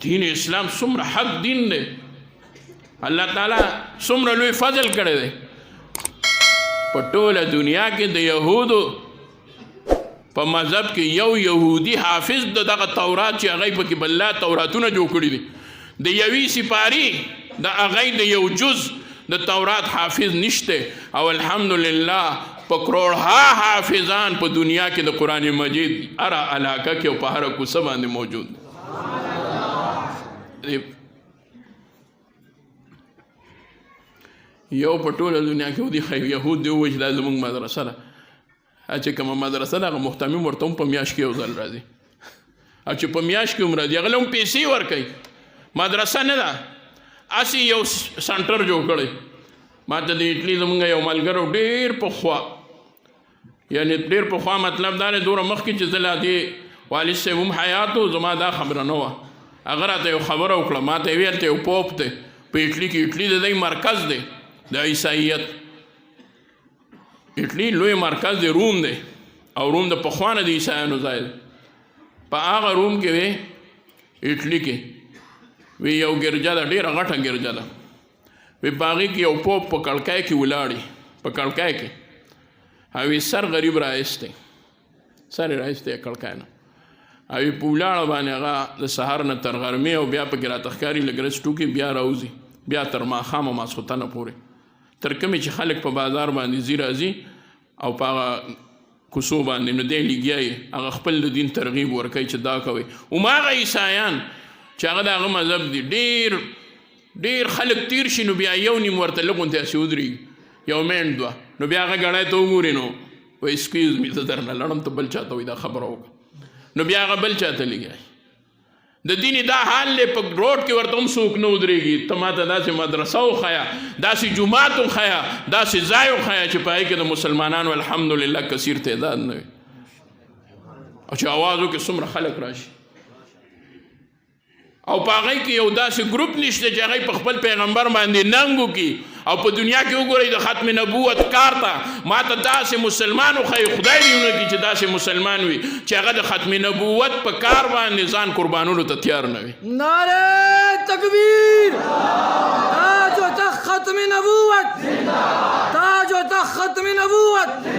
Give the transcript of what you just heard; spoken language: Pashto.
دین اسلام څومره حق دین دی الله تعالی څومره لوی فضل کړی دی په ټوله دنیا کې د یهودو په مذهب کې یو یهودي حافظ دغه تورات چې هغه پکې بله توراتونه جوړ کړي دي د یوې سپارې د هغې د یو جز د تورات حافظ نشته او الحمدلله په کروڑها حافظان په دنیا کې د قرآن مجید هره علاقه کې او په هره کوڅه باندې موجود یو په ټوله دنیا کې یهود دی ووایي چې دا زموږ مدرسه ده چې کومه مدرسه ده هغه محتمم ورته هم په میاشت کې یو ځل راځي او چې په میاشت کې هم راځي هغه له هم پیسې ورکوي مدرسه نه ده هسې یو سنټر جوړ کړی ما ته د اټلي زمونږ یو ملګرو ډېر پخوا یعنې ډېر پخوا مطلب دا دی دومره مخکې چې زه لا دې والد صاحب هم حیات و زما دا خبره نه وه هغه راته یو خبره وکړه ما ته یې ویل ته یو پوپ دی په اټلي کې اټلي د دی مرکز دی د عیسایت اټلي لوی مرکز دی روم دی او روم د پخوا نه د عیسایانو ځای دی په هغه روم کې دی اټلي کې وی یو ګرجا ده ډېره غټه ګرجا ده وی په هغې کې یو پوپ په کړکۍ کې ولاړی په کړکۍ کې او وی سر غریب رایستی سر یې رایستی کړکۍ نه او وی په ولاړه باندې هغه د سهار نه تر غرمې او بیا پکې راته ښکاري لږ رس ټوکې بیا راوځي بیا تر ماښامه ماسخوتنه پورې تر کومې چې خلک په بازار باندې ځي راځي او په هغه کوڅو باندې نو دی لګیا یې هغه خپل د دین ترغیب ورکوي چې دا کوئ هماغه عیسایان چې هغه د هغه مذهب دی ډېر خلک تیر شي نو بیا یو نیم ورته لږ غوندې هسې ودرېږي یو منټ دوه نو بیا هغه ګړی ته وګوري نو وایي اسکیوز مي زه درنه لړم ته بل چاته وایي دا خبره وکړه نو بیا هغه بل چاته لګیا د دین دا حال دی په روډ کې ورته هم څوک نه ودرېږي ته ماته داسې مدرسه وښیه داسې جومات وښیه داسې ځای وښیه چې په هغې کې د مسلمانانو الحمدلله کثیر تعداد نه وي او چې اواز وکړي څومره خلک راشي او په هغې کې یو داسې ګروپ نشته چې هغې په خپل پیغمبر باندې ننګ وکړي او په دنیا کې وګورئ د ختم نبوت کار ته ما ته داسې مسلمان وښیي خدای دې ونه کړي چې داسې مسلمان وي چې هغه د ختم نبوت په کار باندې ځان قربانولو ته تیار نه وي نعرہ تکبیر تاج و تخت ختم نبوت تاج و تخت ختم نبوت